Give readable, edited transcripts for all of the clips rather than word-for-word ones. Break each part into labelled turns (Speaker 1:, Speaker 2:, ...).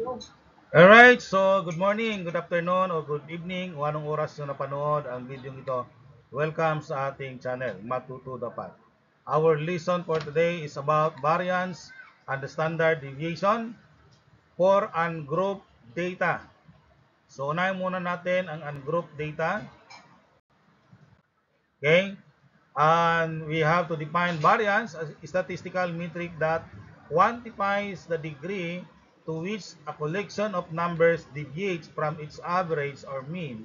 Speaker 1: Alright, so good morning, good afternoon, or good evening, o anong oras nyo napanood ang video ito. Welcome sa ating channel, Matuto Dapat. Our lesson for today is about variance and the standard deviation for ungrouped data. So unahin muna natin ang ungrouped data. Okay? And we have to define variance as a statistical metric that quantifies the degree to which a collection of numbers deviates from its average or mean.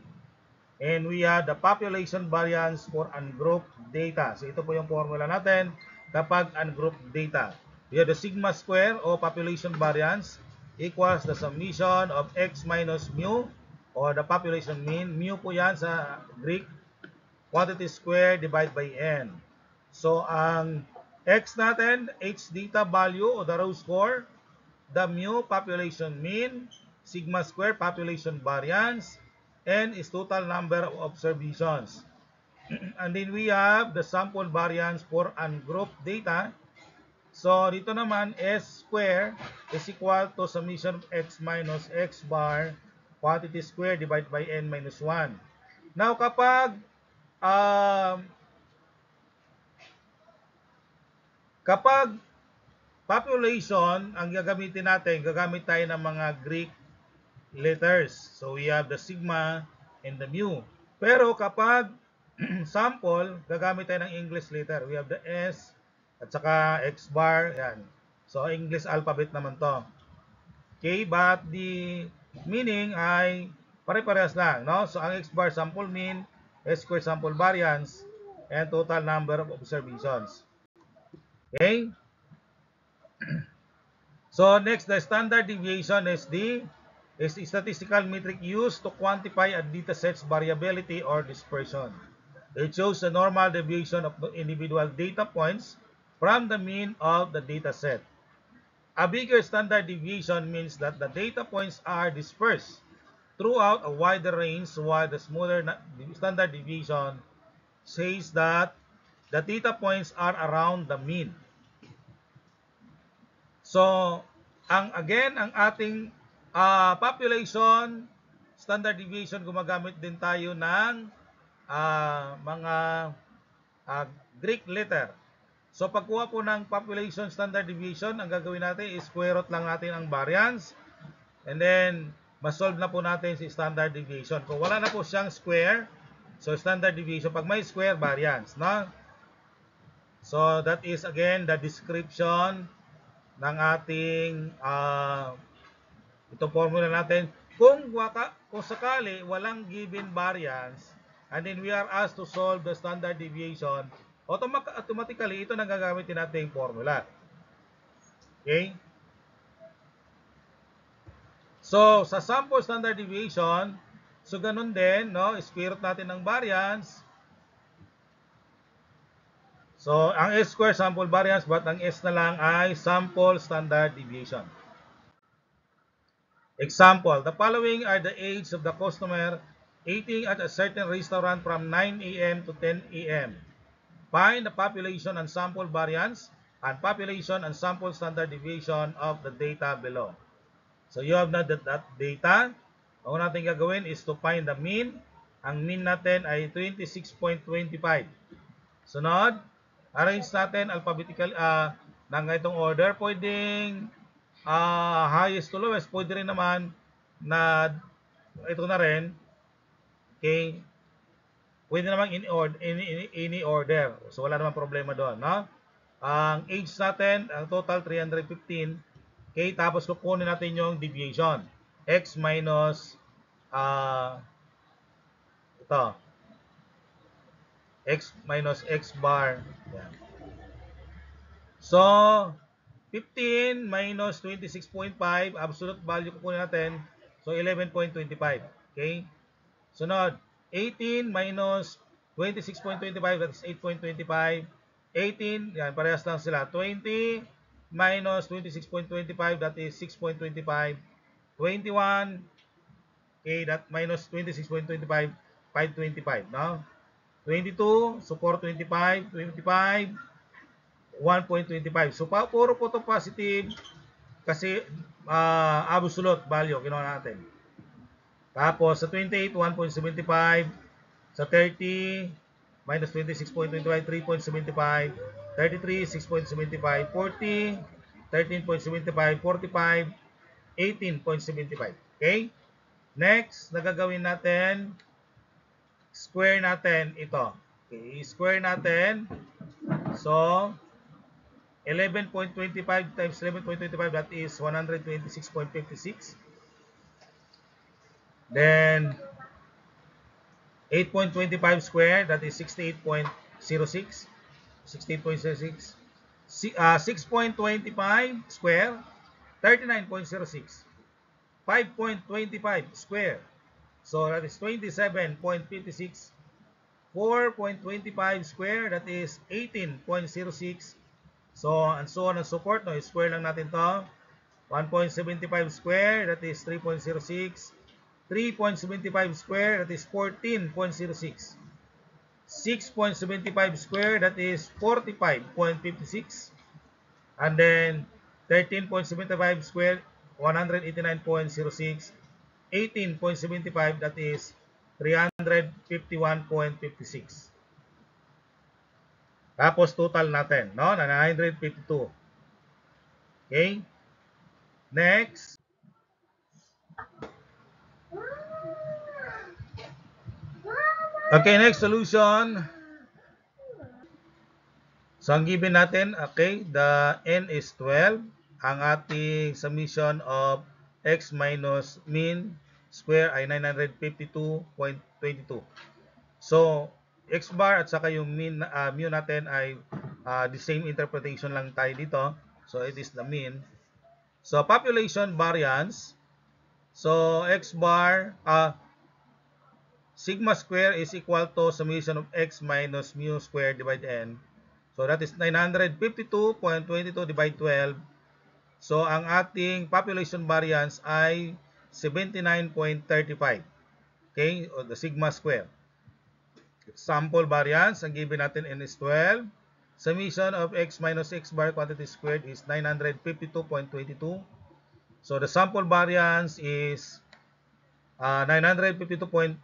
Speaker 1: And we have the population variance for ungrouped data. So ito po yung formula natin kapag ungrouped data. We have the sigma square o population variance equals the summation of x minus mu or the population mean. Mu po yan sa Greek, quantity square divided by n. So, ang x natin, h data value o the row score, the mu population mean, sigma square population variance, n is total number of observations. And then we have the sample variance for ungrouped data. So, dito naman, s square is equal to summation of x minus x bar quantity square divided by n minus 1. Now, um, kapag population, ang gagamitin natin, gagamit tayo ng mga Greek letters. So we have the sigma and the mu. Pero kapag sample, gagamit tayo ng English letter. We have the S at saka X bar. Yan. So English alphabet naman to. Okay, but the meaning ay pare-parehas lang. No? So ang X bar sample mean, S square sample variance, and total number of observations. Okay? So next, the standard deviation is the statistical metric used to quantify a dataset's variability or dispersion. It shows the normal deviation of individual data points from the mean of the dataset. A bigger standard deviation means that the data points are dispersed throughout a wider range, while the smaller standard deviation says that the data points are around the mean. So, ang ating population standard deviation, gumagamit din tayo ng mga Greek letter. So, pagkuha po ng population standard deviation, ang gagawin natin is square root lang natin ang variance, and then masolve na po natin si standard deviation. Kung wala na po siyang square, so standard deviation, pag may square, variance, no? So, that is again the description ng ating itong formula natin. Kung sakali walang given variance, and then we are asked to solve the standard deviation, automatically ito nang gagamitin natin yung formula. Okay? So, sa sample standard deviation, so ganun din, no? Square root natin ng variance. So, ang S square sample variance, but ang S na lang ay sample standard deviation. Example, the following are the age of the customer eating at a certain restaurant from 9 a.m. to 10 a.m. Find the population and sample variance and population and sample standard deviation of the data below. So you have that data. Ang natin gagawin is to find the mean. Ang mean natin ay 26.25. Sunod, arrange natin alphabetical ng itong order. Pwedeng highest to lowest, pwede rin naman na ito na rin, okay, pwede naman any order. So wala namang problema doon, no? Ang age natin, ang total 315, okay, tapos kukunin natin yung deviation, x minus ito, x minus x bar. Yan. So 15 minus 26.5, absolute value kukunin natin. So 11.25. Okay? Sunod, 18 minus 26.25, that is 8.25. 18, yan, parehas lang sila. 20 minus 26.25, that is 6.25. 21, okay, that minus 26.25, 5.25, no? 22, so 4.25, 25, 1.25. So, puro po ito positive kasi absolute value, kinuha natin. Tapos, sa 28, 1.75. Sa 30, minus 26.25, 3.75. 33, 6.75. 40, 13.75. 45, 18.75. Okay? Next, nagagawin natin, square natin ito. Okay, square natin. So, 11.25 times 11.25, that is 126.56. Then, 8.25 square, that is 68.06. 68.06. 6.25 square, 39.06. 5.25 square, so that is 27.56. 4.25 square, that is 18.06. So, and so on and so forth. No, square lang natin to. 1.75 square, that is 3.06. 3.75 square, that is 14.06. 6.75 square, that is 45.56. And then 13.75 square, 189.06. 18.75, that is 351.56. Tapos total natin, no, na 952. Okay? Next. Okay, next solution. So, ang given natin, okay, the n is 12. Ang ating summation of x minus mean square ay 952.22. So, x bar at saka yung mean, mu natin ay the same interpretation lang tayo dito. So, it is the mean. So, population variance. So, x bar, sigma square is equal to summation of x minus mu square divided n. So, that is 952.22 divided 12. So, ang ating population variance ay 79.35. Okay? O the sigma square. Sample variance, ang given natin n is 12. Summation of x minus x bar quantity squared is 952.22. So, the sample variance is 952.22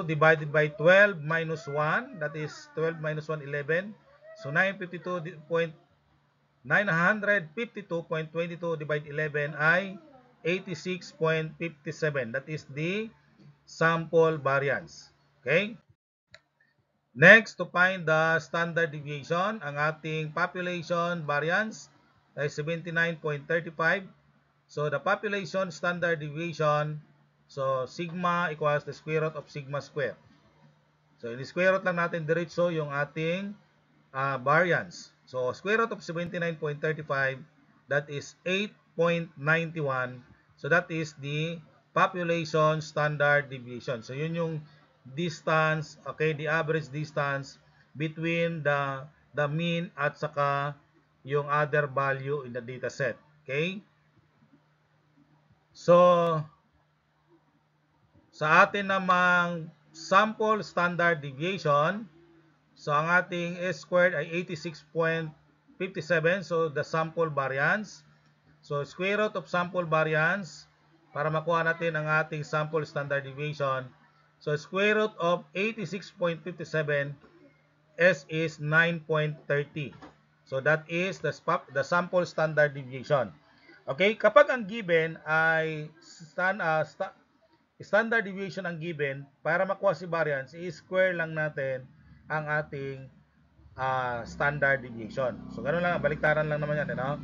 Speaker 1: divided by 12 minus 1. That is 12 minus 1, 11. So, 952.22 divided 11 ay 86.57. That is the sample variance. Okay? Next, to find the standard deviation, ang ating population variance ay 79.35. So, the population standard deviation, so sigma equals the square root of sigma square. So, in-square root lang natin diretso yung ating variance. So, square root of 79.35, that is 8.91. So, that is the population standard deviation. So, yun yung distance, okay, the average distance between the mean at saka yung other value in the data set. Okay? So, sa atin namang sample standard deviation, so ang ating S squared ay 86.57. So, the sample variance. So, square root of sample variance para makuha natin ang ating sample standard deviation. So, square root of 86.57, S is 9.30. So, that is the sample standard deviation. Okay, kapag ang given ay standard deviation ang given, para makuha si variance, i-square lang natin ang ating standard deviation. So, ganun lang, baliktaran lang naman yan, no?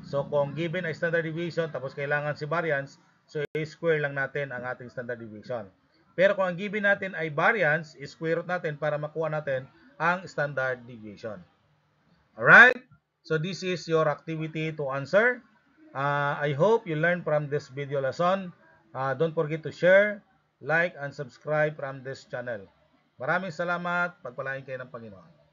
Speaker 1: So, kung given ay standard deviation, tapos kailangan si variance, so i-square lang natin ang ating standard deviation. Pero kung ang given natin ay variance, i-square root natin para makuha natin ang standard deviation. Alright? So, this is your activity to answer. I hope you learned from this video lesson. Don't forget to share, like, and subscribe from this channel. Maraming salamat. Pagpalain kayo ng Panginoon.